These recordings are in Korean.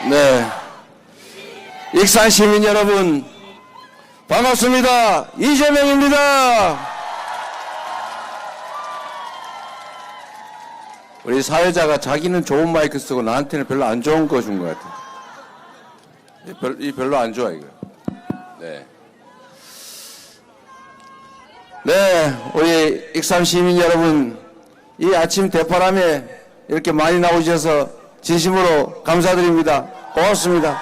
네, 익산 시민 여러분 반갑습니다. 이재명입니다. 우리 사회자가 자기는 좋은 마이크 쓰고 나한테는 별로 안 좋은 거 준 것 같아요. 별로 안 좋아 이거. 네. 네, 우리 익산 시민 여러분, 이 아침 대바람에 이렇게 많이 나오셔서 진심으로 감사드립니다. 고맙습니다.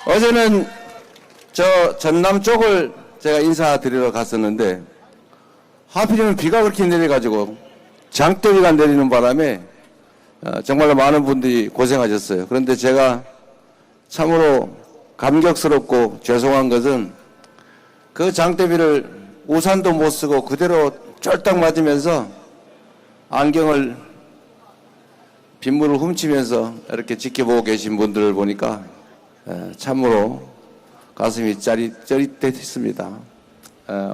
어제는 저 전남 쪽을 제가 인사드리러 갔었는데 하필이면 비가 그렇게 내려가지고 장대비가 내리는 바람에 정말로 많은 분들이 고생하셨어요. 그런데 제가 참으로 감격스럽고 죄송한 것은 그 장대비를 우산도 못 쓰고 그대로 쫄딱 맞으면서 안경을 빗물을 훔치면서 이렇게 지켜보고 계신 분들을 보니까 참으로 가슴이 짜릿했습니다.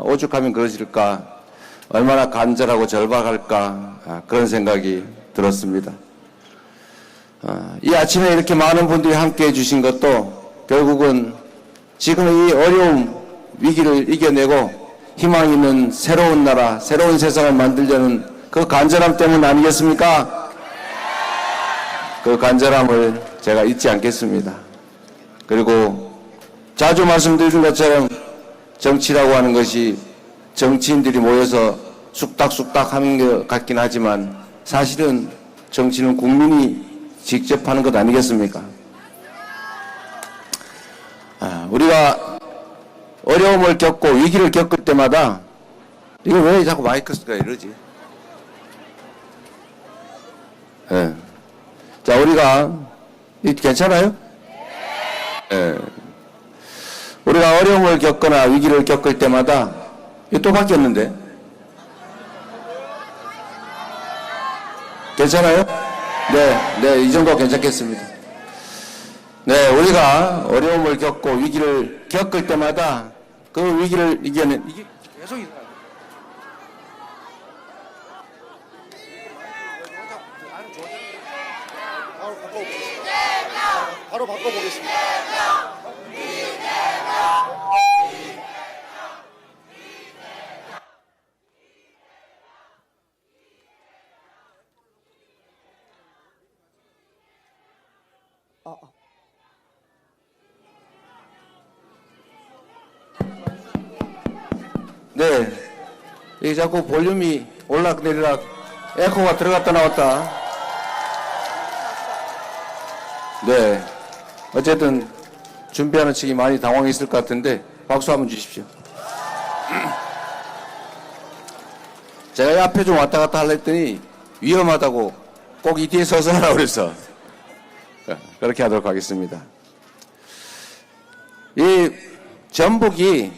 오죽하면 그러실까, 얼마나 간절하고 절박할까, 그런 생각이 들었습니다. 이 아침에 이렇게 많은 분들이 함께 해주신 것도 결국은 지금 이 어려움, 위기를 이겨내고 희망 있는 새로운 나라, 새로운 세상을 만들려는 그 간절함 때문 아니겠습니까? 그 간절함을 제가 잊지 않겠습니다. 그리고 자주 말씀드린 것처럼 정치라고 하는 것이 정치인들이 모여서 쑥닥쑥닥 하는 것 같긴 하지만 사실은 정치는 국민이 직접 하는 것 아니겠습니까? 우리가 어려움을 겪고 위기를 겪을 때마다 이거 왜 자꾸 마이크가 이러지? 네. 자, 우리가 괜찮아요? 네. 우리가 어려움을 겪거나 위기를 겪을 때마다 이거 또 바뀌었는데 괜찮아요? 네, 이 정도 괜찮겠습니다. 네, 우리가 어려움을 겪고 위기를 겪을 때마다 그 위기를 이겨낸 이게 계속 이상하네. 바로 바꿔보겠습니다. 네, 이게 자꾸 볼륨이 올락내리락 에코가 들어갔다 나왔다. 네, 어쨌든 준비하는 측이 많이 당황했을 것 같은데 박수 한번 주십시오. 제가 이 앞에 좀 왔다 갔다 하려 했더니 위험하다고 꼭 이 뒤에 서서 하라고 그래서 그렇게 하도록 하겠습니다. 이 전북이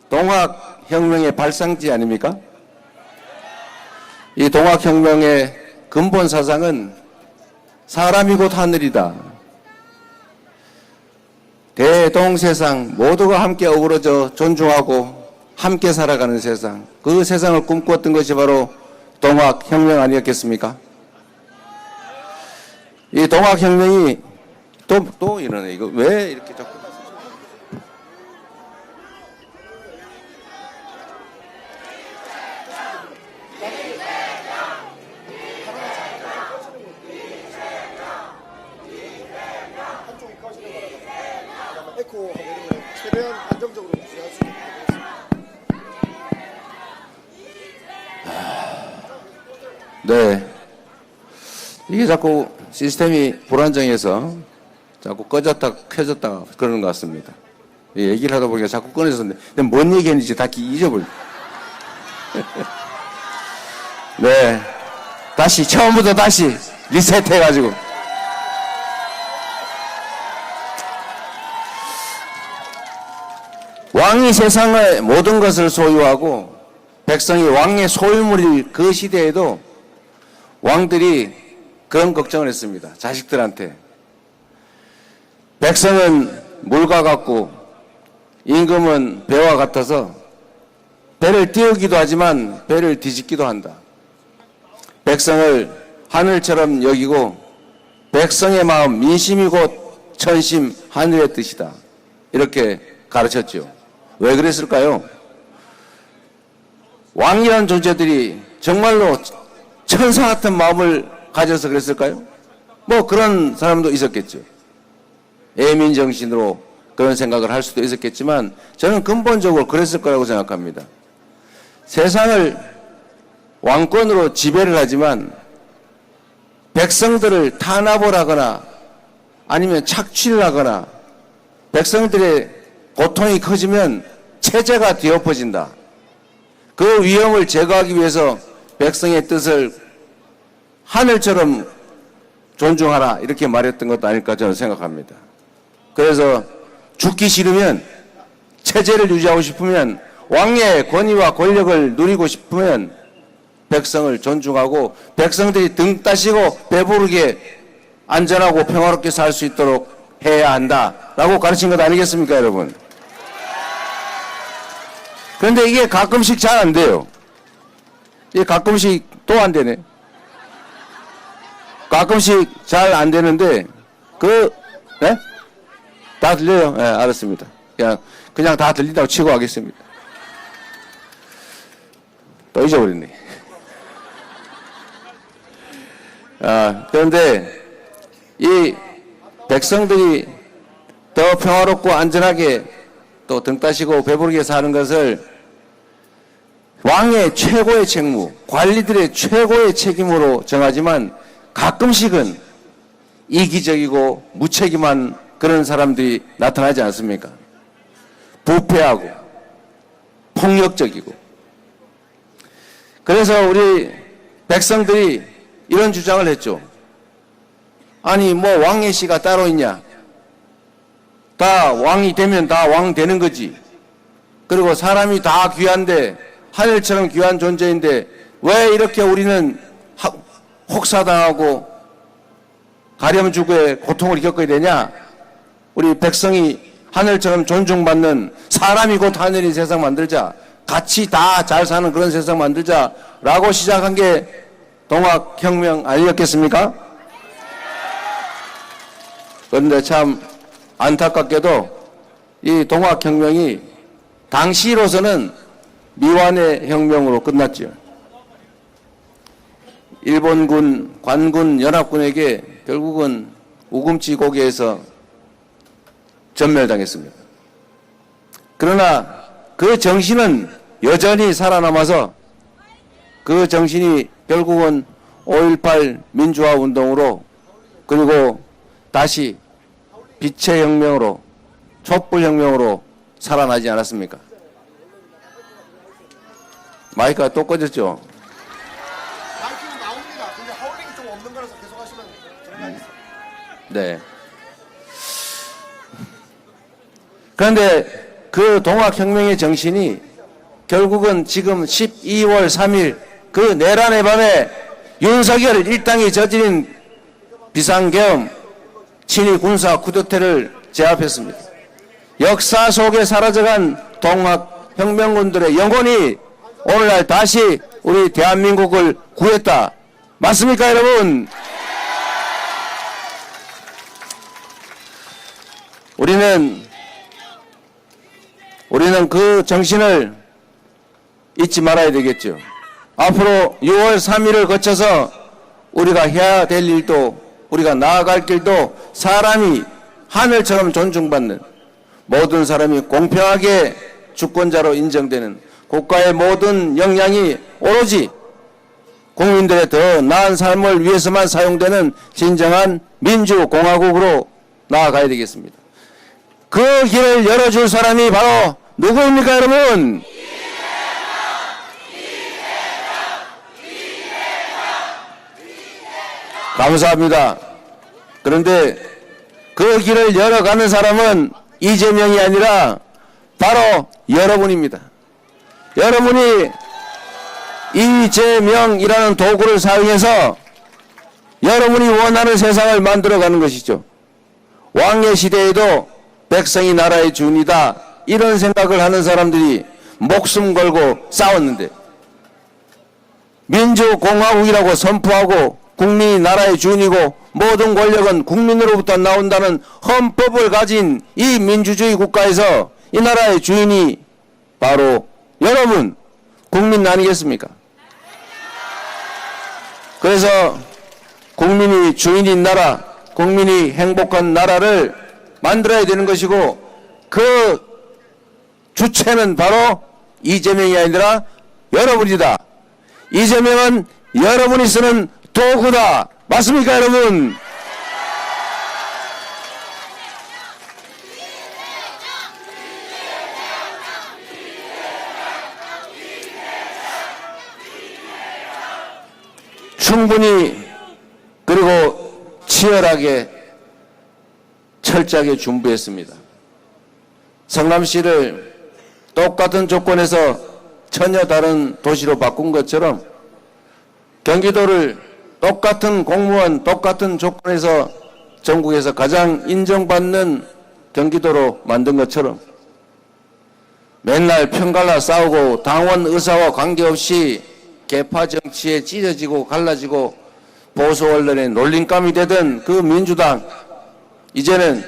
동학혁명의 발상지 아닙니까? 이 동학혁명의 근본 사상은 사람이 곧 하늘이다. 대동세상 모두가 함께 어우러져 존중하고 함께 살아가는 세상, 그 세상을 꿈꾸었던 것이 바로 동학혁명 아니었겠습니까? 이 동학혁명이 또 이러네. 이거 왜 이렇게 자꾸. 에코 하면 최대한 안정적으로 유지할 수 있도록 하겠습니다. 네. 이게 자꾸 시스템이 불안정해서 자꾸 꺼졌다 켜졌다 그러는 것 같습니다. 얘기를 하다 보니까 자꾸 꺼내졌는데 뭔 얘기했는지 다 잊어버려. 네. 다시 처음부터 다시 리셋해가지고. 왕이 세상의 모든 것을 소유하고 백성이 왕의 소유물일 그 시대에도 왕들이 그런 걱정을 했습니다. 자식들한테. 백성은 물과 같고 임금은 배와 같아서 배를 띄우기도 하지만 배를 뒤집기도 한다. 백성을 하늘처럼 여기고 백성의 마음, 민심이 곧 천심, 하늘의 뜻이다. 이렇게 가르쳤죠. 왜 그랬을까요? 왕이라는 존재들이 정말로 천사 같은 마음을 가져서 그랬을까요? 뭐 그런 사람도 있었겠죠. 애민정신으로 그런 생각을 할 수도 있었겠지만 저는 근본적으로 그랬을 거라고 생각합니다. 세상을 왕권으로 지배를 하지만 백성들을 탄압을 하거나 아니면 착취를 하거나 백성들의 고통이 커지면 체제가 뒤엎어진다. 그 위험을 제거하기 위해서 백성의 뜻을 하늘처럼 존중하라 이렇게 말했던 것도 아닐까 저는 생각합니다. 그래서 죽기 싫으면 체제를 유지하고 싶으면 왕의 권위와 권력을 누리고 싶으면 백성을 존중하고 백성들이 등 따시고 배부르게 안전하고 평화롭게 살 수 있도록 해야 한다라고 가르친 것 아니겠습니까, 여러분? 그런데 이게 가끔씩 잘 안 돼요. 이게 가끔씩 또 안 되네. 가끔씩 잘 안 되는데 네? 다 들려요? 네, 알았습니다. 그냥 다 들린다고 치고 하겠습니다. 또 잊어버렸네. 그런데 이 백성들이 더 평화롭고 안전하게 또 등 따시고 배부르게 사는 것을 왕의 최고의 책무, 관리들의 최고의 책임으로 정하지만 가끔씩은 이기적이고 무책임한 그런 사람들이 나타나지 않습니까? 부패하고 폭력적이고. 그래서 우리 백성들이 이런 주장을 했죠. 아니 뭐 왕의 씨가 따로 있냐? 다 왕이 되면 다 왕 되는 거지. 그리고 사람이 다 귀한데 하늘처럼 귀한 존재인데 왜 이렇게 우리는 혹사당하고 가렴주고의 고통을 겪어야 되냐? 우리 백성이 하늘처럼 존중받는 사람이 곧 하늘인 세상 만들자. 같이 다 잘 사는 그런 세상 만들자라고 시작한 게 동학혁명 아니었겠습니까? 그런데 참 안타깝게도 이 동학혁명이 당시로서는 미완의 혁명으로 끝났죠. 일본군 관군 연합군에게 결국은 우금치 고개에서 전멸당했습니다. 그러나 그 정신은 여전히 살아남아서 그 정신이 결국은 5.18 민주화 운동으로 그리고 다시 빛의 혁명으로 촛불 혁명으로 살아나지 않았습니까? 마이크가 또 꺼졌죠? 마이크는 나옵니다. 근데 하울링이 좀 없는 거라서 계속 하시면 들어가겠습니다. 네. 그런데 그 동학혁명의 정신이 결국은 지금 12월 3일 그 내란의 밤에 윤석열 일당이 저지른 비상계엄 친위 군사 쿠데타를 제압했습니다. 역사 속에 사라져간 동학혁명군들의 영혼이 오늘날 다시 우리 대한민국을 구했다. 맞습니까, 여러분? 우리는 그 정신을 잊지 말아야 되겠죠. 앞으로 6월 3일을 거쳐서 우리가 해야 될 일도 우리가 나아갈 길도 사람이 하늘처럼 존중받는 모든 사람이 공평하게 주권자로 인정되는 국가의 모든 역량이 오로지 국민들의 더 나은 삶을 위해서만 사용되는 진정한 민주공화국으로 나아가야 되겠습니다. 그 길을 열어줄 사람이 바로 누구입니까, 여러분? 감사합니다. 그런데 그 길을 열어가는 사람은 이재명이 아니라 바로 여러분입니다. 여러분이 이재명이라는 도구를 사용해서 여러분이 원하는 세상을 만들어가는 것이죠. 왕의 시대에도 백성이 나라의 주인이다. 이런 생각을 하는 사람들이 목숨 걸고 싸웠는데 민주공화국이라고 선포하고 국민이 나라의 주인이고 모든 권력은 국민으로부터 나온다는 헌법을 가진 이 민주주의 국가에서 이 나라의 주인이 바로 여러분 국민 아니겠습니까? 그래서 국민이 주인인 나라, 국민이 행복한 나라를 만들어야 되는 것이고 그 주체는 바로 이재명이 아니라 여러분이다. 이재명은 여러분이 쓰는 도구다. 맞습니까, 여러분? 충분히 그리고 치열하게 철저하게 준비했습니다. 성남시를 똑같은 조건에서 전혀 다른 도시로 바꾼 것처럼 경기도를 똑같은 공무원, 똑같은 조건에서 전국에서 가장 인정받는 경기도로 만든 것처럼 맨날 편갈라 싸우고 당원 의사와 관계없이 계파 정치에 찢어지고 갈라지고 보수 언론의 놀림감이 되던 그 민주당, 이제는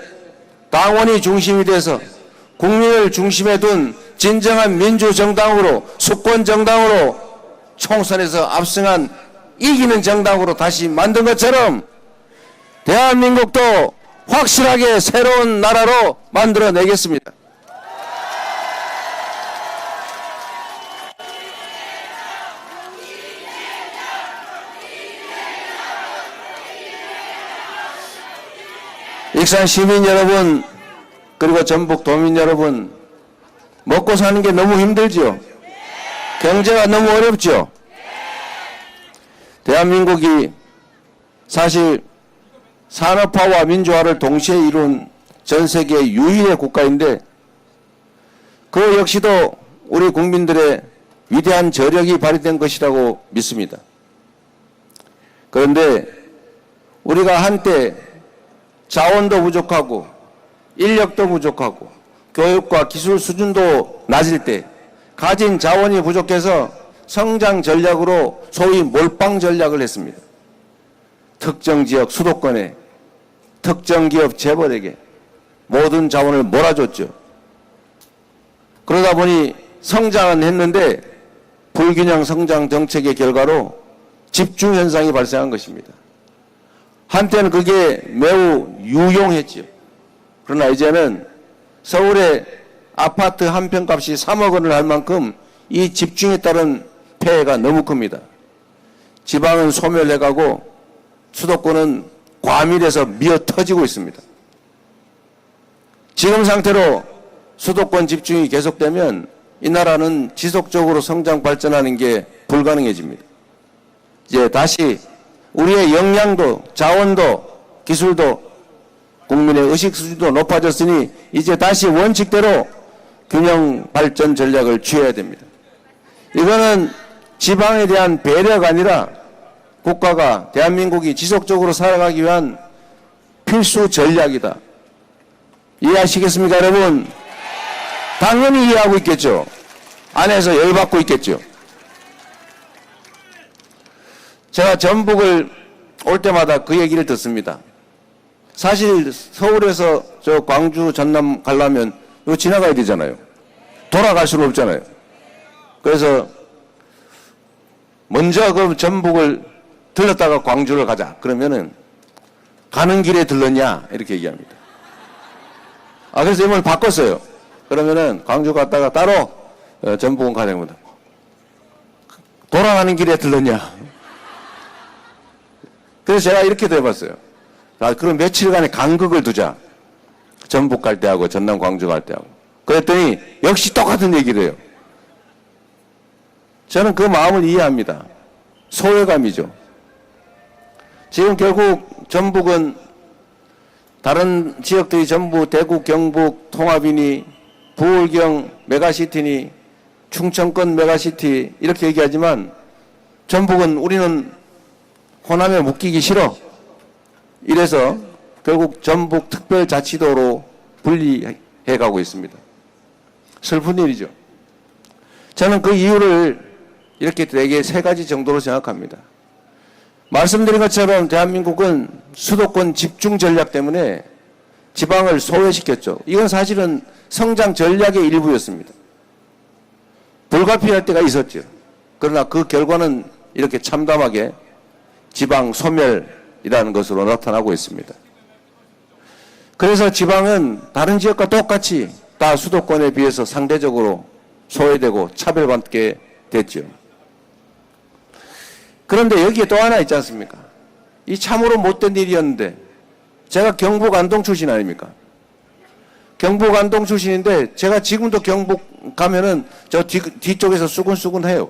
당원이 중심이 돼서 국민을 중심에 둔 진정한 민주정당으로, 수권정당으로 총선에서 압승한 이기는 정당으로 다시 만든 것처럼 대한민국도 확실하게 새로운 나라로 만들어내겠습니다. 익산 시민 여러분, 그리고 전북 도민 여러분, 먹고 사는 게 너무 힘들죠? 경제가 너무 어렵죠? 대한민국이 사실 산업화와 민주화를 동시에 이룬 전 세계 유일의 국가인데 그 역시도 우리 국민들의 위대한 저력이 발휘된 것이라고 믿습니다. 그런데 우리가 한때 자원도 부족하고 인력도 부족하고 교육과 기술 수준도 낮을 때 가진 자원이 부족해서 성장 전략으로 소위 몰빵 전략을 했습니다. 특정 지역 수도권에 특정 기업 재벌에게 모든 자원을 몰아줬죠. 그러다 보니 성장은 했는데 불균형 성장 정책의 결과로 집중 현상이 발생한 것입니다. 한때는 그게 매우 유용했죠. 그러나 이제는 서울의 아파트 한 평 값이 3억 원을 할 만큼 이 집중에 따른 폐해가 너무 큽니다. 지방은 소멸해가고 수도권은 과밀해서 미어 터지고 있습니다. 지금 상태로 수도권 집중이 계속되면 이 나라는 지속적으로 성장 발전하는 게 불가능해집니다. 이제 다시 우리의 역량도 자원도 기술도 국민의 의식 수준도 높아졌으니 이제 다시 원칙대로 균형 발전 전략을 취해야 됩니다. 이거는 지방에 대한 배려가 아니라 국가가 대한민국이 지속적으로 살아가기 위한 필수 전략이다. 이해하시겠습니까, 여러분? 당연히 이해하고 있겠죠. 안에서 열받고 있겠죠. 제가 전북을 올 때마다 그 얘기를 듣습니다. 사실 서울에서 저 광주, 전남 가려면 이거 지나가야 되잖아요. 돌아갈 수는 없잖아요. 그래서 먼저 그 전북을 들렀다가 광주를 가자. 그러면은 가는 길에 들렀냐 이렇게 얘기합니다. 그래서 이번에 바꿨어요. 그러면은 광주 갔다가 따로 전북은 가자 합니다. 돌아가는 길에 들렀냐. 그래서 제가 이렇게도 해봤어요. 그럼 며칠간의 간극을 두자. 전북 갈 때하고 전남 광주 갈 때하고. 그랬더니 역시 똑같은 얘기를 해요. 저는 그 마음을 이해합니다. 소외감이죠. 지금 결국 전북은 다른 지역들이 전부 대구, 경북 통합이니 부울경 메가시티니 충청권 메가시티 이렇게 얘기하지만 전북은 우리는 호남에 묶이기 싫어. 이래서 결국 전북 특별자치도로 분리해 가고 있습니다. 슬픈 일이죠. 저는 그 이유를 이렇게 대개 세 가지 정도로 생각합니다. 말씀드린 것처럼 대한민국은 수도권 집중 전략 때문에 지방을 소외시켰죠. 이건 사실은 성장 전략의 일부였습니다. 불가피할 때가 있었죠. 그러나 그 결과는 이렇게 참담하게 지방 소멸이라는 것으로 나타나고 있습니다. 그래서 지방은 다른 지역과 똑같이 다 수도권에 비해서 상대적으로 소외되고 차별받게 됐죠. 그런데 여기에 또 하나 있지 않습니까? 이 참으로 못된 일이었는데, 제가 경북 안동 출신 아닙니까? 경북 안동 출신인데 제가 지금도 경북 가면은 저 뒤쪽에서 수근수근해요.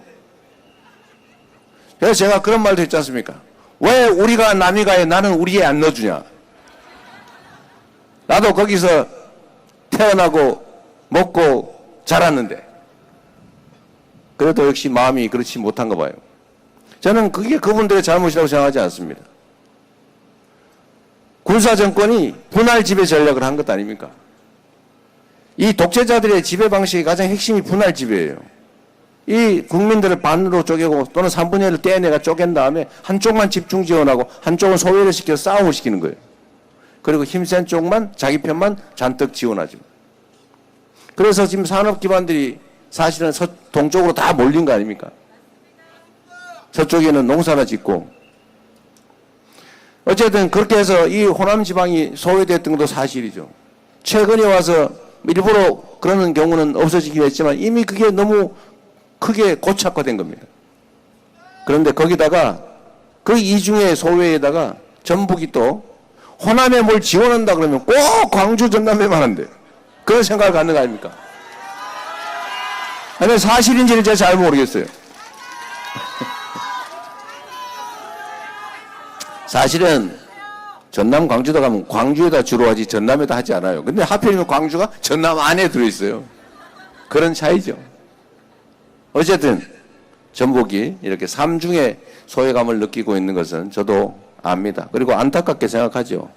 그래서 제가 그런 말도 했지 않습니까? 왜 우리가 남이 가에 나는 우리에 안 넣어주냐? 나도 거기서 태어나고 먹고 자랐는데. 그래도 역시 마음이 그렇지 못한가 봐요. 저는 그게 그분들의 잘못이라고 생각하지 않습니다. 군사 정권이 분할 지배 전략을 한 것도 아닙니까? 이 독재자들의 지배 방식의 가장 핵심이 분할 지배예요. 이 국민들을 반으로 쪼개고 또는 3분의 1을 떼내가 쪼갠 다음에 한쪽만 집중 지원하고 한쪽은 소외를 시켜 싸움을 시키는 거예요. 그리고 힘센 쪽만 자기 편만 잔뜩 지원하죠. 그래서 지금 산업 기반들이 사실은 동쪽으로 다 몰린 거 아닙니까? 서쪽에는 농사나 짓고. 어쨌든 그렇게 해서 이 호남 지방이 소외됐던 것도 사실이죠. 최근에 와서 일부러 그러는 경우는 없어지긴 했지만 이미 그게 너무 크게 고착화된 겁니다. 그런데 거기다가 그 이중의 소외에다가 전북이 또 호남에 뭘 지원한다 그러면 꼭 광주 전남에만 한대. 그런 생각을 갖는 거 아닙니까? 아니 사실인지는 제가 잘 모르겠어요. 사실은 전남 광주도 가면 광주에다 주로 하지 전남에다 하지 않아요. 근데 하필이면 광주가 전남 안에 들어있어요. 그런 차이죠. 어쨌든 전북이 이렇게 삼중의 소외감을 느끼고 있는 것은 저도 압니다. 그리고 안타깝게 생각하죠.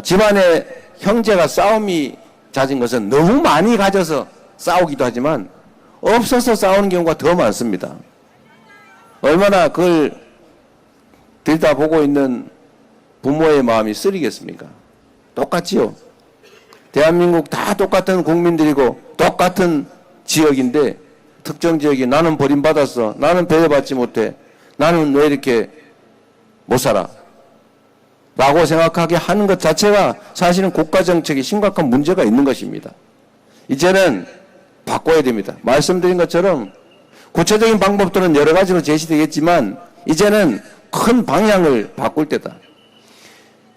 집안에 형제가 싸움이 잦은 것은 너무 많이 가져서 싸우기도 하지만 없어서 싸우는 경우가 더 많습니다. 얼마나 그걸 들여다보고 있는 부모의 마음이 쓰리겠습니까? 똑같지요. 대한민국 다 똑같은 국민들이고 똑같은 지역인데 특정 지역이 나는 버림받았어. 나는 배려받지 못해. 나는 왜 이렇게 못 살아? 라고 생각하게 하는 것 자체가 사실은 국가정책에 심각한 문제가 있는 것입니다. 이제는 바꿔야 됩니다. 말씀드린 것처럼 구체적인 방법들은 여러 가지로 제시되겠지만 이제는 큰 방향을 바꿀 때다.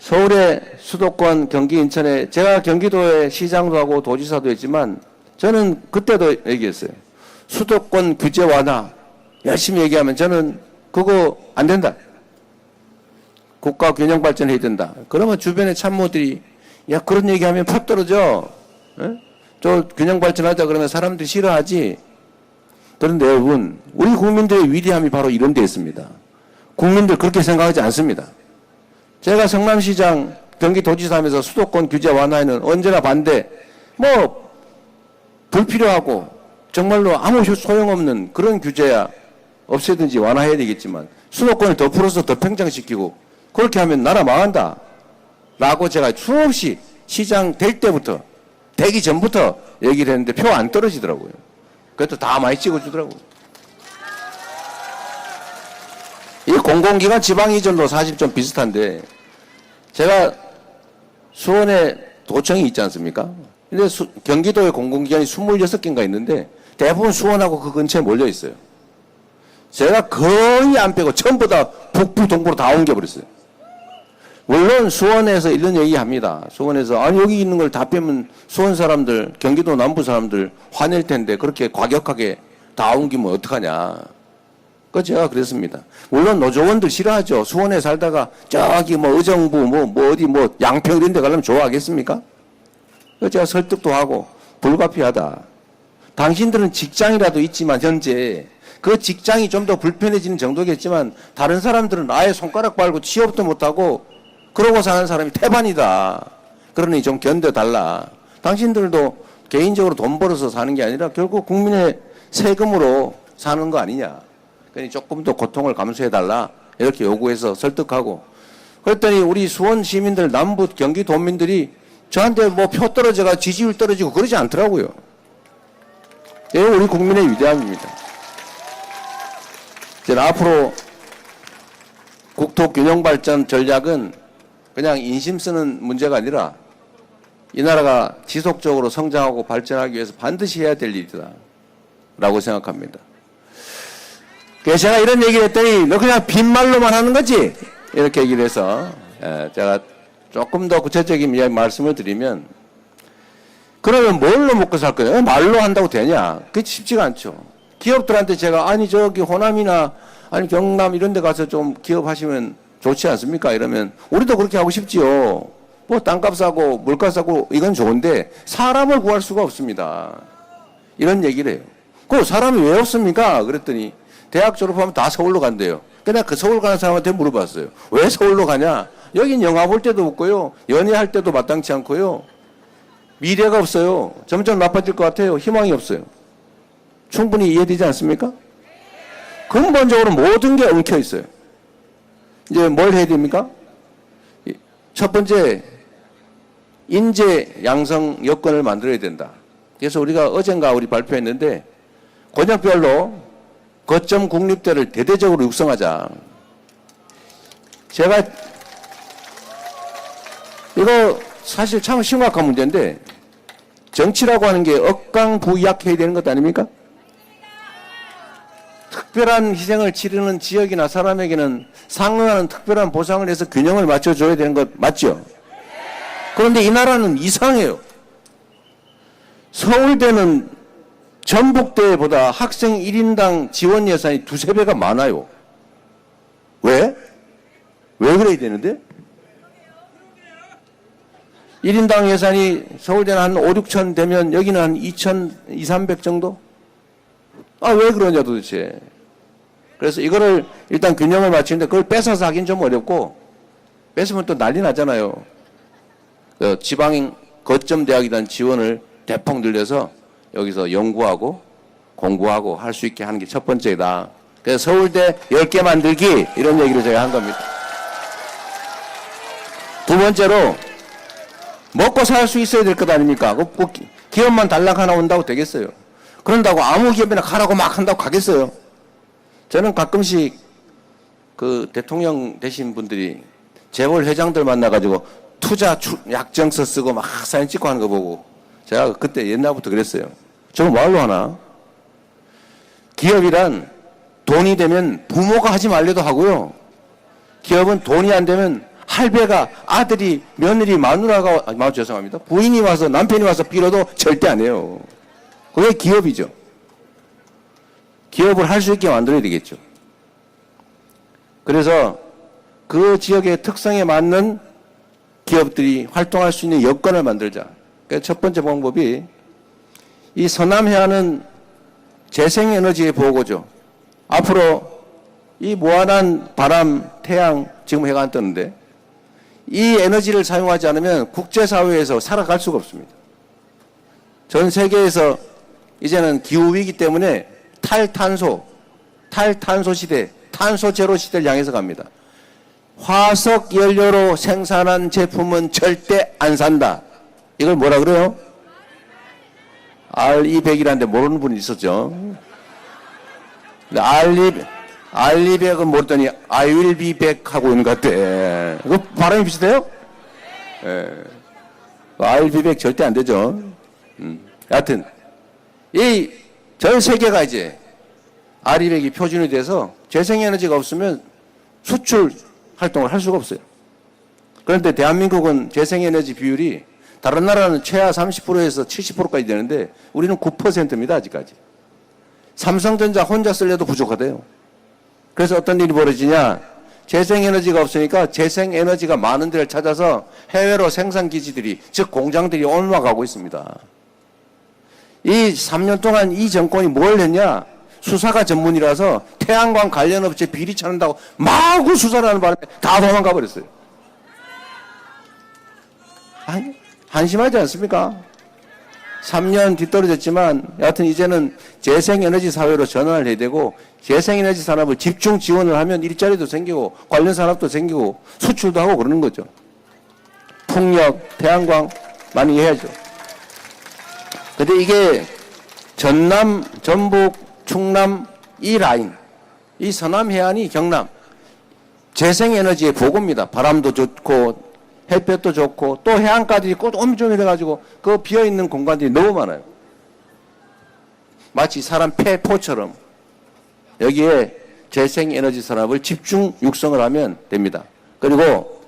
서울의 수도권, 경기, 인천에 제가 경기도에 시장도 하고 도지사도 했지만 저는 그때도 얘기했어요. 수도권 규제 완화 열심히 얘기하면 저는 그거 안 된다. 국가 균형 발전해야 된다. 그러면 주변의 참모들이 야 그런 얘기하면 팍 떨어져. 에? 저 균형 발전하자 그러면 사람들이 싫어하지. 그런데 여러분 우리 국민들의 위대함이 바로 이런 데 있습니다. 국민들 그렇게 생각하지 않습니다. 제가 성남시장 경기도지사 하면서 수도권 규제 완화에는 언제나 반대, 뭐 불필요하고 정말로 아무 소용없는 그런 규제야 없애든지 완화해야 되겠지만 수도권을 더 풀어서 더 팽창시키고 그렇게 하면 나라 망한다 라고 제가 수없이 시장 될 때부터 되기 전부터 얘기를 했는데 표 안 떨어지더라고요. 그것도 다 많이 찍어주더라고요. 이 공공기관 지방이전도 사실 좀 비슷한데 제가 수원에 도청이 있지 않습니까? 근데 경기도에 공공기관이 26개인가 있는데 대부분 수원하고 그 근처에 몰려 있어요. 제가 거의 안 빼고 전부 다 북부 동부로 다 옮겨버렸어요. 물론 수원에서 이런 얘기합니다. 수원에서 아니 여기 있는 걸 다 빼면 수원 사람들 경기도 남부 사람들 화낼 텐데 그렇게 과격하게 다 옮기면 어떡하냐. 그 제가 그랬습니다. 물론 노조원들 싫어하죠. 수원에 살다가 저기 뭐 의정부 뭐 어디 뭐 양평 이런 데 가려면 좋아하겠습니까? 그 제가 설득도 하고 불가피하다. 당신들은 직장이라도 있지만 현재 그 직장이 좀 더 불편해지는 정도겠지만 다른 사람들은 아예 손가락 빨고 취업도 못하고 그러고 사는 사람이 태반이다. 그러니 좀 견뎌달라. 당신들도 개인적으로 돈 벌어서 사는 게 아니라 결국 국민의 세금으로 사는 거 아니냐. 그러니 조금 더 고통을 감수해달라 이렇게 요구해서 설득하고 그랬더니 우리 수원 시민들, 남부 경기 도민들이 저한테 뭐 표 떨어져가 지지율 떨어지고 그러지 않더라고요. 예, 우리 국민의 위대함입니다. 이제 앞으로 국토 균형 발전 전략은 그냥 인심 쓰는 문제가 아니라 이 나라가 지속적으로 성장하고 발전하기 위해서 반드시 해야 될 일이다 라고 생각합니다. 그래서 제가 이런 얘기를 했더니 너 그냥 빈말로만 하는 거지? 이렇게 얘기를 해서 제가 조금 더 구체적인 말씀을 드리면 그러면 뭘로 먹고 살 거예요? 말로 한다고 되냐? 그게 쉽지가 않죠. 기업들한테 제가 아니 저기 호남이나 아니 경남 이런 데 가서 좀 기업하시면 좋지 않습니까? 이러면 우리도 그렇게 하고 싶지요. 뭐 땅값 사고 물가 사고 이건 좋은데 사람을 구할 수가 없습니다. 이런 얘기를 해요. 그 사람이 왜 없습니까? 그랬더니 대학 졸업하면 다 서울로 간대요. 근데 그 서울 가는 사람한테 물어봤어요. 왜 서울로 가냐? 여긴 영화 볼 때도 없고요. 연애할 때도 마땅치 않고요. 미래가 없어요. 점점 나빠질 것 같아요. 희망이 없어요. 충분히 이해되지 않습니까? 근본적으로 모든 게 엉켜 있어요. 이제 뭘 해야 됩니까? 첫 번째, 인재 양성 여건을 만들어야 된다. 그래서 우리가 어젠가 우리 발표했는데 권역별로 거점 국립대를 대대적으로 육성하자. 제가 이거 사실 참 심각한 문제인데 정치라고 하는 게 억강부약해야 되는 것 아닙니까? 특별한 희생을 치르는 지역이나 사람에게는 상응하는 특별한 보상을 해서 균형을 맞춰줘야 되는 것 맞죠? 그런데 이 나라는 이상해요. 서울대는 전북대보다 학생 1인당 지원 예산이 두세 배가 많아요. 왜? 왜 그래야 되는데? 1인당 예산이 서울대는 한 5, 6천 되면 여기는 한 2천, 2, 300 정도? 아, 왜 그러냐 도대체. 그래서 이거를 일단 균형을 맞추는데 그걸 뺏어서 하긴 좀 어렵고 뺏으면 또 난리 나잖아요. 그 지방 거점 대학이란 지원을 대폭 늘려서 여기서 연구하고 공부하고 할 수 있게 하는 게 첫 번째다. 그래서 서울대 10개 만들기 이런 얘기를 제가 한 겁니다. 두 번째로 먹고 살 수 있어야 될 것 아닙니까? 꼭 기업만 달랑 하나 온다고 되겠어요. 그런다고 아무 기업이나 가라고 막 한다고 가겠어요. 저는 가끔씩 그 대통령 되신 분들이 재벌 회장들 만나가지고 투자 약정서 쓰고 막 사진 찍고 하는 거 보고 제가 그때 옛날부터 그랬어요. 저거 뭐하러 하나? 기업이란 돈이 되면 부모가 하지 말래도 하고요. 기업은 돈이 안 되면 할배가, 아들이, 며느리, 마누라가, 죄송합니다. 부인이 와서, 남편이 와서 빌어도 절대 안 해요. 그게 기업이죠. 기업을 할 수 있게 만들어야 되겠죠. 그래서 그 지역의 특성에 맞는 기업들이 활동할 수 있는 여건을 만들자. 그러니까 첫 번째 방법이 이 서남 해안은 재생에너지의 보고죠. 앞으로 이 무한한 바람, 태양, 지금 해가 안 뜨는데 이 에너지를 사용하지 않으면 국제사회에서 살아갈 수가 없습니다. 전 세계에서 이제는 기후위기 때문에 탈탄소 시대, 탄소 제로 시대를 향해서 갑니다. 화석 연료로 생산한 제품은 절대 안 산다. 이걸 뭐라 그래요? R200이라는데 모르는 분이 있었죠. R200은 모르더니 I will be back 하고 있는 것 같아. 이거 발음이 비슷해요? 예. I will be back 절대 안 되죠. 여하튼 이 전 세계가 이제 R200이 표준이 돼서 재생에너지가 없으면 수출 활동을 할 수가 없어요. 그런데 대한민국은 재생에너지 비율이 다른 나라는 최하 30%에서 70%까지 되는데 우리는 9%입니다. 아직까지. 삼성전자 혼자 쓸래도 부족하대요. 그래서 어떤 일이 벌어지냐? 재생에너지가 없으니까 재생에너지가 많은 데를 찾아서 해외로 생산기지들이, 즉 공장들이 옮아가고 있습니다. 이 3년 동안 이 정권이 뭘 했냐? 수사가 전문이라서 태양광 관련 업체 비리 찾는다고 마구 수사를 하는 바람에 다 도망가 버렸어요. 한심하지 않습니까? 3년 뒤떨어졌지만 여하튼 이제는 재생에너지 사회로 전환을 해야 되고 재생에너지 산업을 집중 지원을 하면 일자리도 생기고 관련 산업도 생기고 수출도 하고 그러는 거죠. 풍력, 태양광 많이 해야죠. 근데 이게 전남, 전북, 충남 이 라인, 이 서남 해안이 경남 재생에너지의 보고입니다. 바람도 좋고 햇볕도 좋고 또 해안가들이 꼭 엄중해가지고 그 비어있는 공간들이 너무 많아요. 마치 사람 폐포처럼 여기에 재생에너지 산업을 집중 육성을 하면 됩니다. 그리고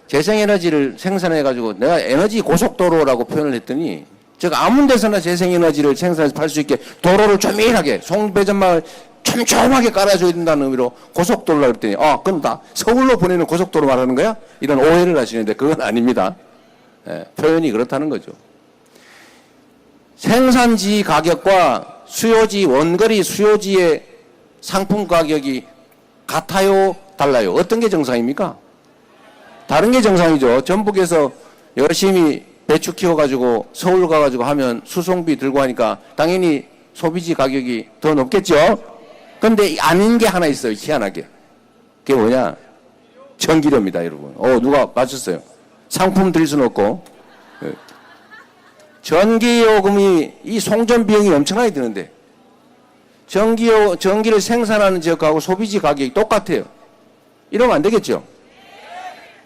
재생에너지를 생산해가지고 내가 에너지 고속도로라고 표현을 했더니 즉 아무 데서나 재생에너지를 생산해서 팔 수 있게 도로를 조밀하게 송배전망을 촘촘하게 깔아줘야 된다는 의미로 고속도로라고 했더니 그럼 다 서울로 보내는 고속도로 말하는 거야? 이런 오해를 하시는데 그건 아닙니다. 표현이 그렇다는 거죠. 생산지 가격과 수요지 원거리 수요지의 상품 가격이 같아요? 달라요? 어떤 게 정상입니까? 다른 게 정상이죠. 전북에서 열심히 배추 키워가지고 서울 가가지고 하면 수송비 들고 하니까 당연히 소비지 가격이 더 높겠죠? 근데 아닌 게 하나 있어요. 희한하게. 그게 뭐냐? 전기료입니다, 여러분. 누가 맞췄어요? 상품 드릴 수는 없고. 전기요금이 이 송전 비용이 엄청나게 드는데 전기를 생산하는 지역하고 소비지 가격이 똑같아요. 이러면 안 되겠죠?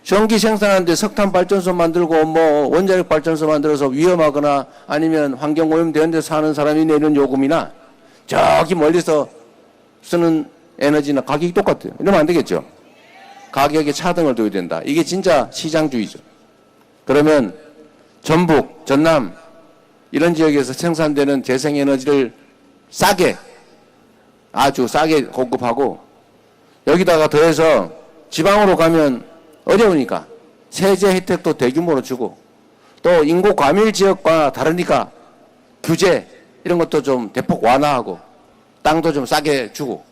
전기 생산하는데 석탄 발전소 만들고 원자력 발전소 만들어서 위험하거나 아니면 환경 오염되는 데 사는 사람이 내는 요금이나 저기 멀리서 쓰는 에너지나 가격이 똑같아요. 이러면 안 되겠죠? 가격에 차등을 둬야 된다. 이게 진짜 시장주의죠. 그러면 전북, 전남 이런 지역에서 생산되는 재생에너지를 싸게 아주 싸게 공급하고 여기다가 더해서 지방으로 가면 어려우니까 세제 혜택도 대규모로 주고 또 인구 과밀 지역과 다르니까 규제 이런 것도 좀 대폭 완화하고 땅도 좀 싸게 주고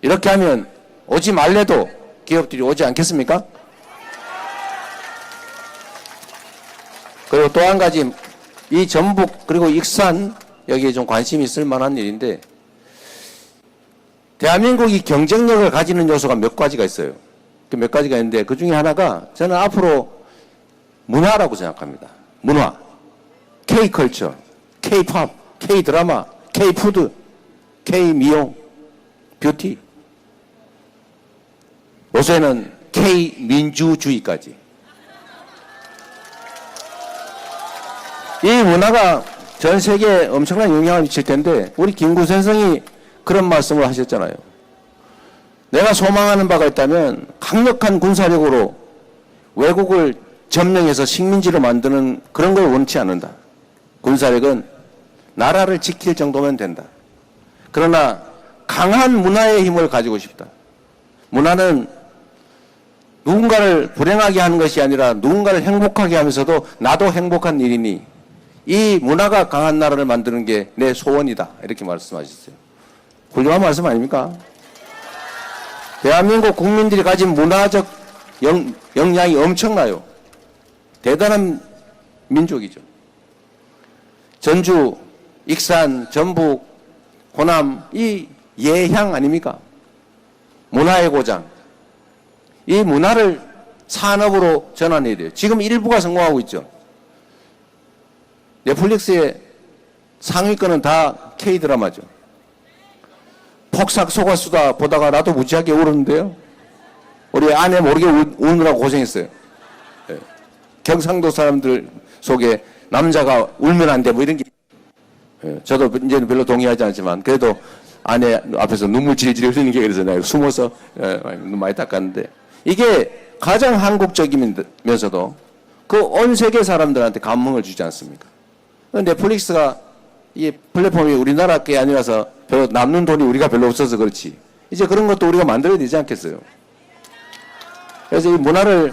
이렇게 하면 오지 말래도 기업들이 오지 않겠습니까? 그리고 또 한 가지 이 전북 그리고 익산 여기에 좀 관심이 있을 만한 일인데 대한민국이 경쟁력을 가지는 요소가 몇 가지가 있어요. 그 몇 가지가 있는데 그 중에 하나가 저는 앞으로 문화라고 생각합니다. 문화, K컬처, K팝, K드라마, K푸드, K미용, 뷰티 요새는 K민주주의까지 이 문화가 전 세계에 엄청난 영향을 미칠 텐데 우리 김구 선생이 그런 말씀을 하셨잖아요. 내가 소망하는 바가 있다면 강력한 군사력으로 외국을 점령해서 식민지로 만드는 그런 걸 원치 않는다. 군사력은 나라를 지킬 정도면 된다. 그러나 강한 문화의 힘을 가지고 싶다. 문화는 누군가를 불행하게 하는 것이 아니라 누군가를 행복하게 하면서도 나도 행복한 일이니 이 문화가 강한 나라를 만드는 게 내 소원이다. 이렇게 말씀하셨어요. 훌륭한 말씀 아닙니까? 대한민국 국민들이 가진 문화적 역량이 엄청나요. 대단한 민족이죠. 전주, 익산, 전북, 호남 이 예향 아닙니까? 문화의 고장. 이 문화를 산업으로 전환해야 돼요. 지금 일부가 성공하고 있죠. 넷플릭스의 상위권은 다 K드라마죠. 폭삭 속았수다 보다가 나도 무지하게 울었는데요. 우리 아내 모르게 우느라고 고생했어요. 네. 경상도 사람들 속에 남자가 울면 안 돼 뭐 이런 게 저도 이제는 별로 동의하지 않지만 그래도 아내 앞에서 눈물 질질 흘리는 게 그래서 내가 숨어서 눈 많이 닦았는데 이게 가장 한국적이면서도 그 온 세계 사람들한테 감흥을 주지 않습니까? 넷플릭스가 이 플랫폼이 우리나라 게 아니라서 별로 남는 돈이 우리가 별로 없어서 그렇지 이제 그런 것도 우리가 만들어야 되지 않겠어요? 그래서 이 문화를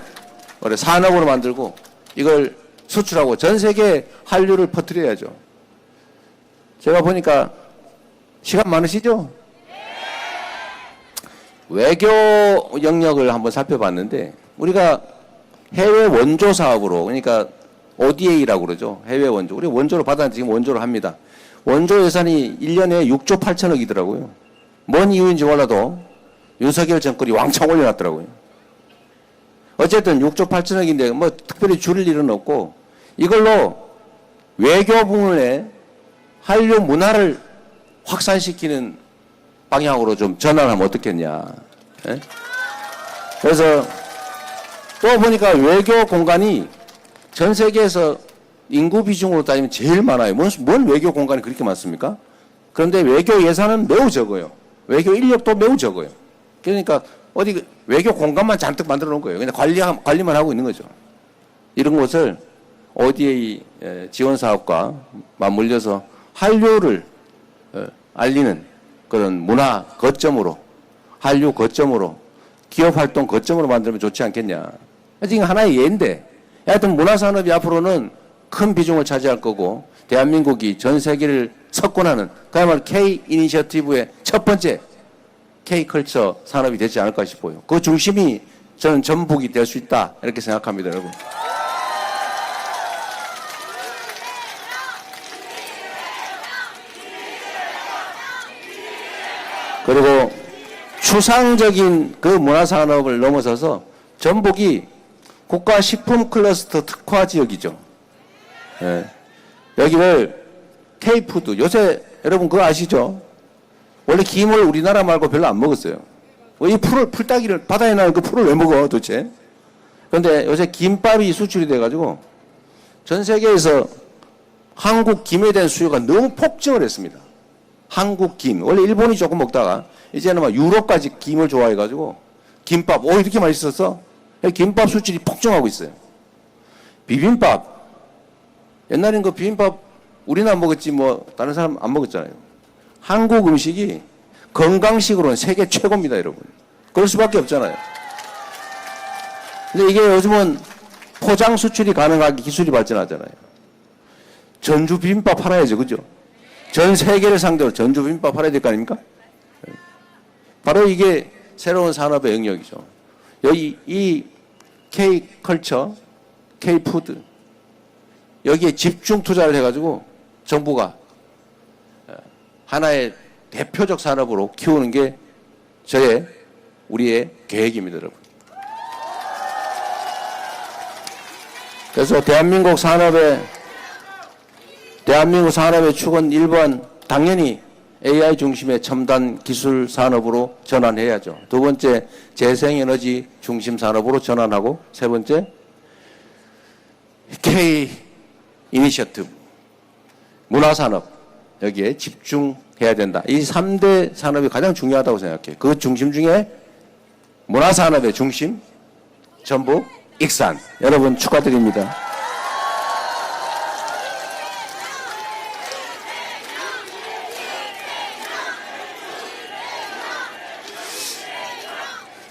산업으로 만들고 이걸 수출하고 전 세계에 한류를 퍼뜨려야죠. 제가 보니까 시간 많으시죠? 외교 영역을 한번 살펴봤는데 우리가 해외 원조 사업으로 그러니까 ODA라고 그러죠. 해외 원조. 우리 원조로 받아 지금 원조로 합니다. 원조 예산이 1년에 6조 8천억이더라고요. 뭔 이유인지 몰라도 윤석열 정권이 왕창 올려놨더라고요. 어쨌든 6조 8천억인데 뭐 특별히 줄일 일은 없고 이걸로 외교 부문에 한류 문화를 확산시키는 방향으로 좀 전환하면 어떻겠냐. 예? 그래서 또 보니까 외교 공간이 전 세계에서 인구 비중으로 따지면 제일 많아요. 뭔 외교 공간이 그렇게 많습니까? 그런데 외교 예산은 매우 적어요. 외교 인력도 매우 적어요. 그러니까 어디 외교 공간만 잔뜩 만들어 놓은 거예요. 그냥 관리만 하고 있는 거죠. 이런 것을 ODA 지원 사업과 맞물려서 한류를 알리는 그런 문화 거점으로, 한류 거점으로, 기업 활동 거점으로 만들면 좋지 않겠냐. 지금 하나의 예인데, 하여튼 문화산업이 앞으로는 큰 비중을 차지할 거고, 대한민국이 전 세계를 석권하는, 그야말로 K 이니셔티브의 첫 번째 K컬처 산업이 되지 않을까 싶어요. 그 중심이 저는 전북이 될 수 있다, 이렇게 생각합니다, 여러분. 그리고 추상적인 그 문화산업을 넘어서서 전북이 국가식품 클러스터 특화 지역이죠. 예. 여기를 K푸드, 요새 여러분 그거 아시죠? 원래 김을 우리나라 말고 별로 안 먹었어요. 이 풀따기를, 바다에 나는 그 풀을 왜 먹어 도대체? 그런데 요새 김밥이 수출이 돼가지고 전 세계에서 한국 김에 대한 수요가 너무 폭증을 했습니다. 한국 김. 원래 일본이 조금 먹다가 이제는 막 유럽까지 김을 좋아해가지고 김밥, 이렇게 맛있었어? 김밥 수출이 폭증하고 있어요. 비빔밥. 옛날엔 그 비빔밥 우리나 먹었지 뭐 다른 사람 안 먹었잖아요. 한국 음식이 건강식으로는 세계 최고입니다, 여러분. 그럴 수밖에 없잖아요. 근데 이게 요즘은 포장 수출이 가능하게 기술이 발전하잖아요. 전주 비빔밥 팔아야죠, 그죠? 전 세계를 상대로 전주 비빔밥 팔아야 될 거 아닙니까? 바로 이게 새로운 산업의 영역이죠. 여기 이 K컬처, K푸드 여기에 집중 투자를 해가지고 정부가 하나의 대표적 산업으로 키우는 게 우리의 계획입니다, 여러분. 그래서 대한민국 산업의 축은 1번 당연히 AI 중심의 첨단 기술 산업으로 전환해야죠. 두 번째 재생에너지 중심 산업으로 전환하고 세 번째 K 이니셔티브 문화산업 여기에 집중해야 된다. 이 3대 산업이 가장 중요하다고 생각해요. 그 중심 중에 문화산업의 중심 전북 익산 여러분 축하드립니다.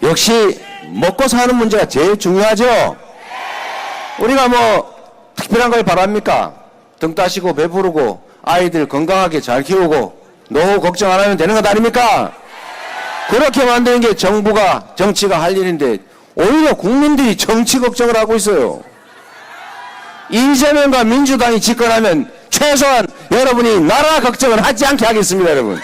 역시 먹고 사는 문제가 제일 중요하죠. 우리가 뭐 특별한 걸 바랍니까? 등 따시고 배부르고 아이들 건강하게 잘 키우고 노후 걱정 안 하면 되는 것 아닙니까? 그렇게 만드는 게 정치가 할 일인데 오히려 국민들이 정치 걱정을 하고 있어요. 이재명과 민주당이 집권하면 최소한 여러분이 나라 걱정을 하지 않게 하겠습니다, 여러분.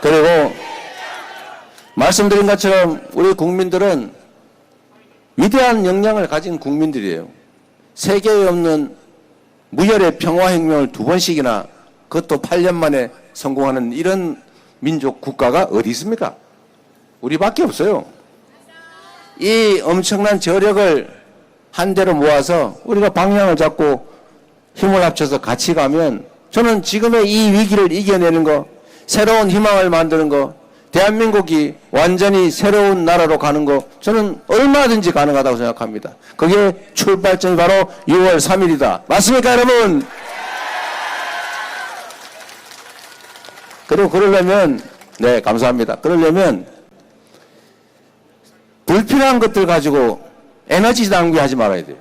그리고 말씀드린 것처럼 우리 국민들은 위대한 역량을 가진 국민들이에요. 세계에 없는 무혈의 평화혁명을 2번씩이나 그것도 8년 만에 성공하는 이런 민족 국가가 어디 있습니까? 우리밖에 없어요. 이 엄청난 저력을 한데로 모아서 우리가 방향을 잡고 힘을 합쳐서 같이 가면 저는 지금의 이 위기를 이겨내는 거 새로운 희망을 만드는 거, 대한민국이 완전히 새로운 나라로 가는 거 저는 얼마든지 가능하다고 생각합니다. 그게 출발점이 바로 6월 3일이다. 맞습니까, 여러분? 그리고 그러려면 네, 감사합니다. 그러려면 불필요한 것들 가지고 에너지 낭비하지 말아야 돼요.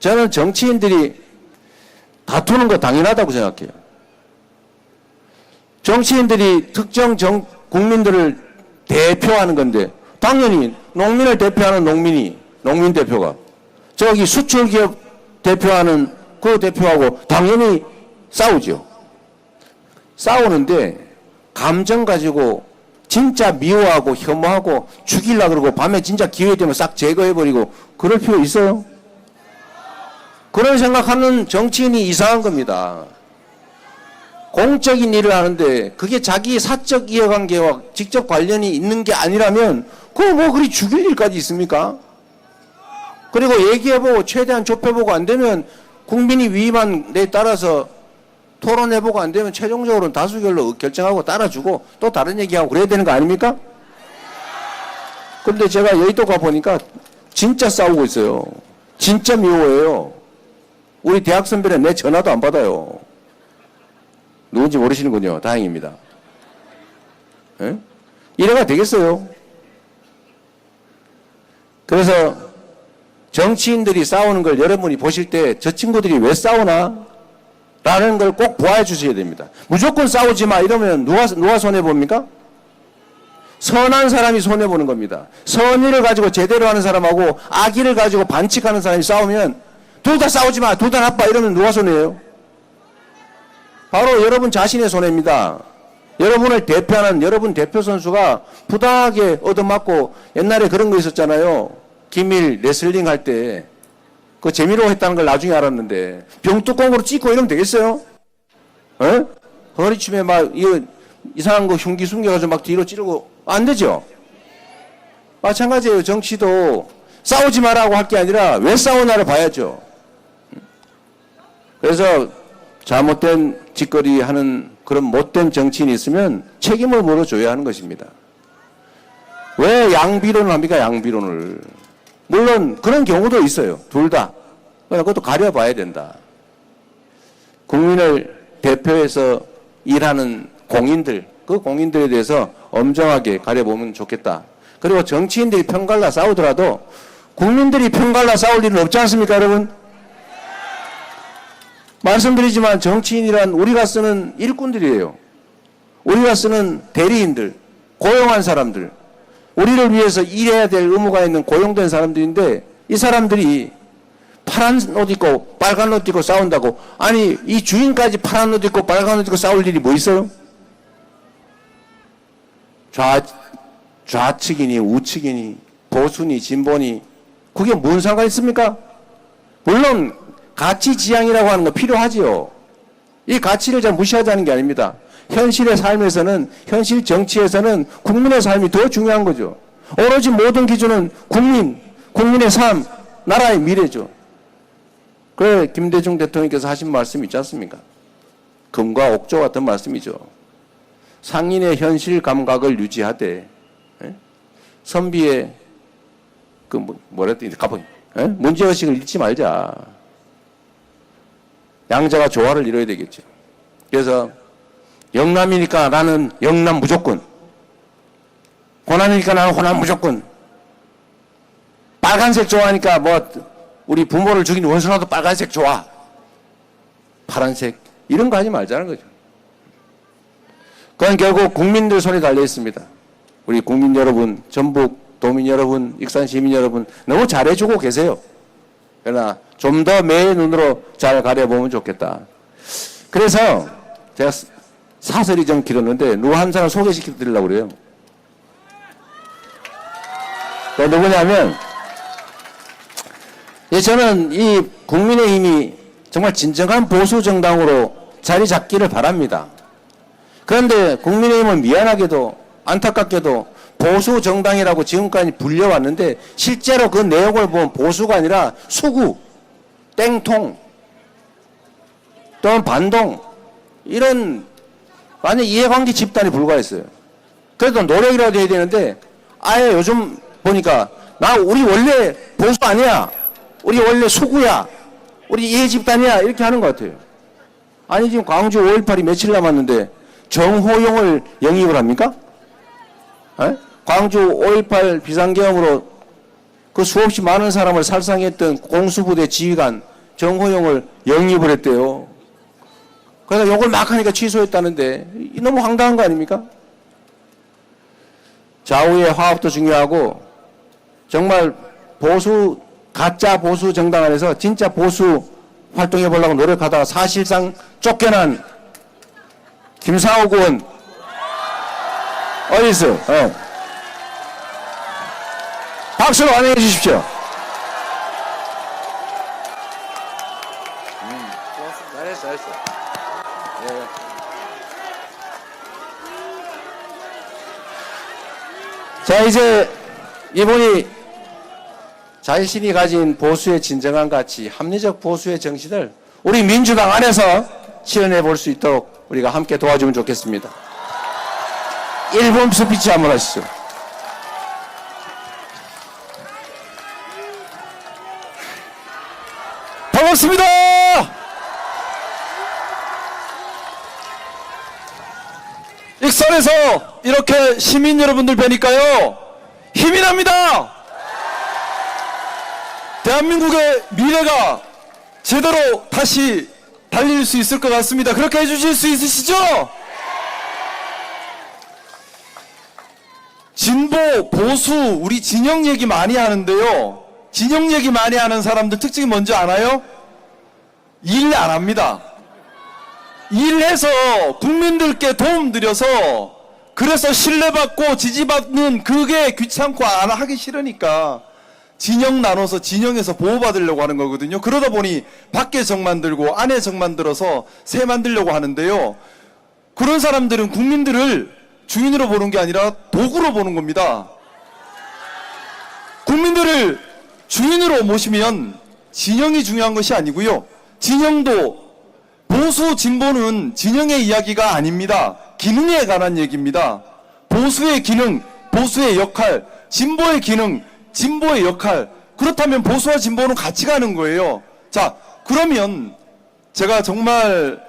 저는 정치인들이 다투는 거 당연하다고 생각해요. 정치인들이 특정 국민들을 대표하는 건데 당연히 농민을 대표하는 농민 대표가 저기 수출기업 대표하는 그 대표하고 당연히 싸우죠. 싸우는데 감정 가지고 진짜 미워하고 혐오하고 죽이려고 그러고 밤에 진짜 기회 되면 싹 제거해버리고 그럴 필요 있어요? 그런 생각하는 정치인이 이상한 겁니다. 공적인 일을 하는데 그게 자기 사적 이해관계와 직접 관련이 있는 게 아니라면 그거 뭐 그리 죽일 일까지 있습니까? 그리고 얘기해보고 최대한 좁혀보고 안 되면 국민이 위임한 데 따라서 토론해보고 안 되면 최종적으로는 다수결로 결정하고 따라주고 또 다른 얘기하고 그래야 되는 거 아닙니까? 근데 제가 여의도 가보니까 진짜 싸우고 있어요. 진짜 미워해요. 우리 대학 선배는 내 전화도 안 받아요. 누군지 모르시는군요. 다행입니다. 에? 이래가 되겠어요. 그래서 정치인들이 싸우는 걸 여러분이 보실 때 저 친구들이 왜 싸우나? 라는 걸 꼭 보아 주셔야 됩니다. 무조건 싸우지 마 이러면 누가 손해봅니까? 선한 사람이 손해보는 겁니다. 선의를 가지고 제대로 하는 사람하고 악의를 가지고 반칙하는 사람이 싸우면 둘 다 싸우지 마, 둘 다 나빠 이러면 누가 손해예요? 바로 여러분 자신의 손해입니다. 여러분을 대표하는 여러분 대표 선수가 부당하게 얻어맞고 옛날에 그런 거 있었잖아요. 기밀 레슬링 할 때 그 재미로 했다는 걸 나중에 알았는데 병뚜껑으로 찍고 이러면 되겠어요? 에? 허리춤에 막 이상한 거 흉기 숨겨가지고 막 뒤로 찌르고 안 되죠? 마찬가지예요. 정치도 싸우지 마라고 할 게 아니라 왜 싸우나를 봐야죠. 그래서 잘못된 짓거리 하는 그런 못된 정치인이 있으면 책임을 물어줘야 하는 것입니다. 왜 양비론을 합니까? 양비론을. 물론 그런 경우도 있어요. 둘 다. 그것도 가려봐야 된다. 국민을 대표해서 일하는 공인들, 그 공인들에 대해서 엄정하게 가려보면 좋겠다. 그리고 정치인들이 편갈라 싸우더라도 국민들이 편갈라 싸울 일은 없지 않습니까, 여러분? 말씀드리지만 정치인이란 우리가 쓰는 일꾼들이에요. 우리가 쓰는 대리인들, 고용한 사람들, 우리를 위해서 일해야 될 의무가 있는 고용된 사람들인데 이 사람들이 파란 옷 입고 빨간 옷 입고 싸운다고 아니 이 주인까지 파란 옷 입고 빨간 옷 입고 싸울 일이 뭐 있어요? 좌측이니 우측이니 보수니 진보니 그게 뭔 상관 있습니까? 물론 가치 지향이라고 하는 거 필요하지요. 이 가치를 잘 무시하자는 게 아닙니다. 현실의 삶에서는 현실 정치에서는 국민의 삶이 더 중요한 거죠. 오로지 모든 기준은 국민의 삶, 나라의 미래죠. 그래 김대중 대통령께서 하신 말씀 있지 않습니까? 금과 옥조 같은 말씀이죠. 상인의 현실 감각을 유지하되 선비의 문제의식을 잃지 말자. 양자가 조화를 이뤄야 되겠죠. 그래서 영남이니까 나는 영남 무조건, 호남이니까 나는 호남 무조건, 빨간색 좋아하니까 우리 부모를 죽인 원수라도 빨간색 좋아, 파란색 이런 거 하지 말자는 거죠. 그건 결국 국민들 손에 달려 있습니다. 우리 국민 여러분, 전북 도민 여러분, 익산 시민 여러분 너무 잘해주고 계세요. 그러나 좀 더 매의 눈으로 잘 가려보면 좋겠다. 그래서 제가 사설이 좀 길었는데 누구 한 사람 소개시켜 드리려고 그래요. 누구냐면 저는 이 국민의힘이 정말 진정한 보수 정당으로 자리 잡기를 바랍니다. 그런데 국민의힘은 미안하게도 안타깝게도 보수 정당이라고 지금까지 불려왔는데 실제로 그 내용을 보면 보수가 아니라 수구, 땡통, 또는 반동 이런 완전 이해관계 집단이 불과했어요. 그래도 노력이라도 해야 되는데 아예 요즘 보니까 우리 원래 보수 아니야, 우리 원래 수구야, 우리 이해 집단이야 이렇게 하는 것 같아요. 아니 지금 광주 5.18이 며칠 남았는데 정호용을 영입을 합니까? 에? 광주 5.18 비상계엄으로 그 수없이 많은 사람을 살상했던 공수부대 지휘관 정호용을 영입을 했대요. 그래서 욕을 막 하니까 취소했다는데 너무 황당한 거 아닙니까? 좌우의 화합도 중요하고 정말 보수 가짜 보수 정당 안에서 진짜 보수 활동해 보려고 노력하다가 사실상 쫓겨난 김상욱 의원 어디 있어? 박수로 환영해 주십시오. 잘했어, 잘했어. 예. 자, 이제 이분이 자신이 가진 보수의 진정한 가치, 합리적 보수의 정신을 우리 민주당 안에서 실현해 볼 수 있도록 우리가 함께 도와주면 좋겠습니다. 1분 스피치 한번 하시죠. 반갑습니다. 익산에서 이렇게 시민 여러분들 뵈니까요 힘이 납니다. 대한민국의 미래가 제대로 다시 달릴 수 있을 것 같습니다. 그렇게 해주실 수 있으시죠? 진보, 보수, 우리 진영 얘기 많이 하는데요. 진영 얘기 많이 하는 사람들 특징이 뭔지 아나요? 일 안 합니다. 일해서 국민들께 도움 드려서 그래서 신뢰받고 지지받는 그게 귀찮고 안 하기 싫으니까 진영 나눠서 진영에서 보호받으려고 하는 거거든요. 그러다 보니 밖에 정 만들고 안에 정 만들어서 새 만들려고 하는데요. 그런 사람들은 국민들을 주인으로 보는 게 아니라 도구로 보는 겁니다. 국민들을 주인으로 모시면 진영이 중요한 것이 아니고요. 진영도 보수 진보는 진영의 이야기가 아닙니다. 기능에 관한 얘기입니다. 보수의 기능, 보수의 역할, 진보의 기능, 진보의 역할. 그렇다면 보수와 진보는 같이 가는 거예요. 자, 그러면 제가 정말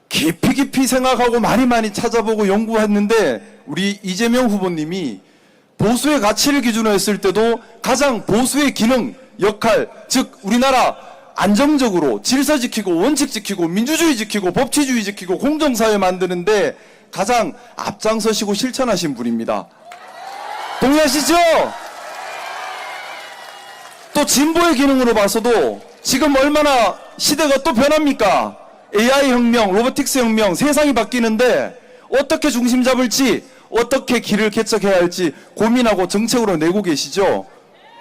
깊이 생각하고 많이 찾아보고 연구했는데 우리 이재명 후보님이 보수의 가치를 기준으로 했을 때도 가장 보수의 기능, 역할, 즉 우리나라 안정적으로 질서 지키고 원칙 지키고 민주주의 지키고 법치주의 지키고 공정사회 만드는데 가장 앞장서시고 실천하신 분입니다. 동의하시죠? 또 진보의 기능으로 봐서도 지금 얼마나 시대가 또 변합니까? AI 혁명, 로보틱스 혁명, 세상이 바뀌는데 어떻게 중심 잡을지, 어떻게 길을 개척해야 할지 고민하고 정책으로 내고 계시죠.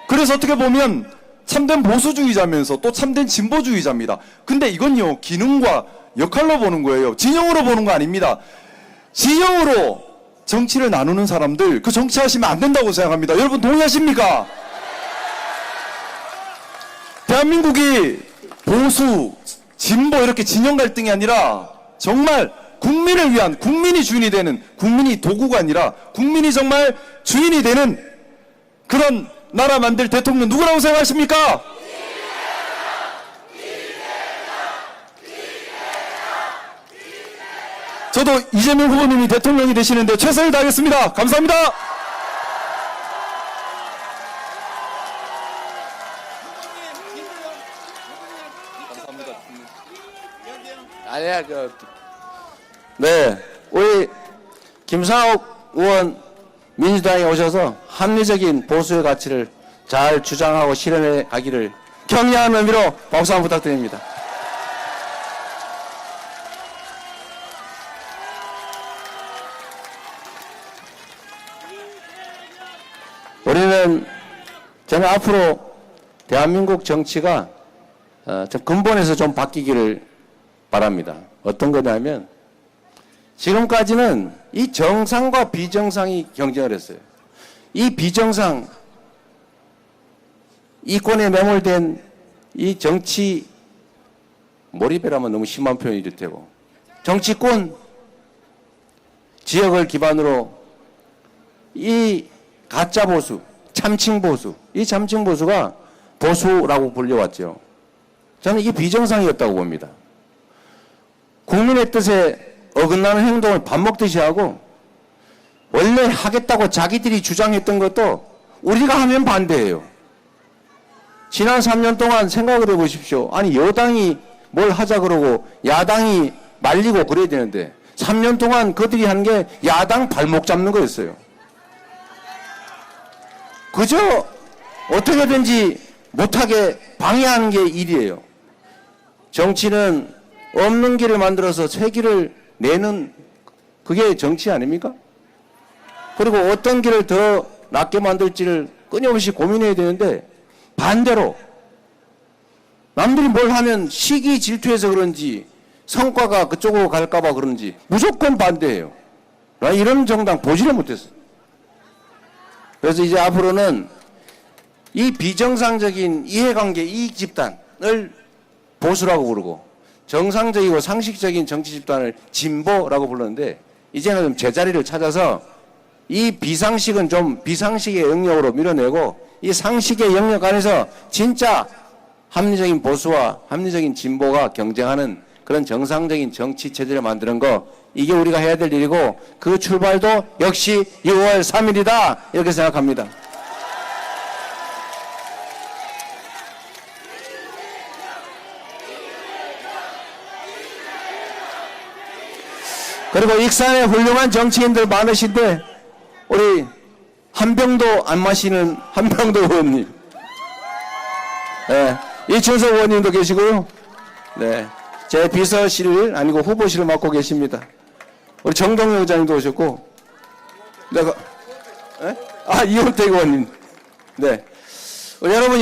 그래서 어떻게 보면 참된 보수주의자면서 또 참된 진보주의자입니다. 근데 이건요, 기능과 역할로 보는 거예요. 진영으로 보는 거 아닙니다. 진영으로 정치를 나누는 사람들, 그 정치하시면 안 된다고 생각합니다. 여러분 동의하십니까? 대한민국이 보수, 진보 이렇게 진영 갈등이 아니라 정말 국민을 위한, 국민이 주인이 되는, 국민이 도구가 아니라 국민이 정말 주인이 되는 그런 나라 만들 대통령 누구라고 생각하십니까? 저도 이재명 후보님이 대통령이 되시는데 최선을 다하겠습니다. 감사합니다. 아니야, 네, 우리 김상욱 의원 민주당에 오셔서 합리적인 보수의 가치를 잘 주장하고 실현해 가기를 격려하는 의미로 박수 한번 부탁드립니다. 저는 앞으로 대한민국 정치가 좀 근본에서 좀 바뀌기를 바랍니다. 어떤 거냐면 지금까지는 이 정상과 비정상이 경쟁을 했어요. 이 비정상, 이권에 매몰된 이 정치 몰입이라면 너무 심한 표현이 될 테고, 정치권 지역을 기반으로 이 가짜 보수, 참칭 보수, 이 참칭 보수가 보수라고 불려왔죠. 저는 이게 비정상이었다고 봅니다. 국민의 뜻에 어긋나는 행동을 밥 먹듯이 하고, 원래 하겠다고 자기들이 주장했던 것도 우리가 하면 반대예요. 지난 3년 동안 생각을 해보십시오. 아니, 여당이 뭘 하자 그러고 야당이 말리고 그래야 되는데 3년 동안 그들이 한 게 야당 발목 잡는 거였어요. 그저 어떻게든지 못하게 방해하는 게 일이에요. 정치는 없는 길을 만들어서 새 길을 내는 그게 정치 아닙니까? 그리고 어떤 길을 더 낫게 만들지를 끊임없이 고민해야 되는데 반대로 남들이 뭘 하면 시기 질투해서 그런지 성과가 그쪽으로 갈까봐 그런지 무조건 반대해요. 나 이런 정당 보지를 못했어. 그래서 이제 앞으로는 이 비정상적인 이해관계 이익 집단을 보수라고 부르고 정상적이고 상식적인 정치 집단을 진보라고 부르는데 이제는 좀 제자리를 찾아서 이 비상식은 좀 비상식의 영역으로 밀어내고 이 상식의 영역 안에서 진짜 합리적인 보수와 합리적인 진보가 경쟁하는 그런 정상적인 정치 체제를 만드는 거 이게 우리가 해야 될 일이고 그 출발도 역시 6월 3일이다 이렇게 생각합니다. 그리고 익산에 훌륭한 정치인들 많으신데 우리 한 병도 안 마시는 한병도 의원님, 네, 이춘석 의원님도 계시고요. 네, 제 비서실 아니고 후보실을 맡고 계십니다. 우리 정동영 의장님도 오셨고, 내가, 네? 이원택 의원님, 네, 우리 여러분.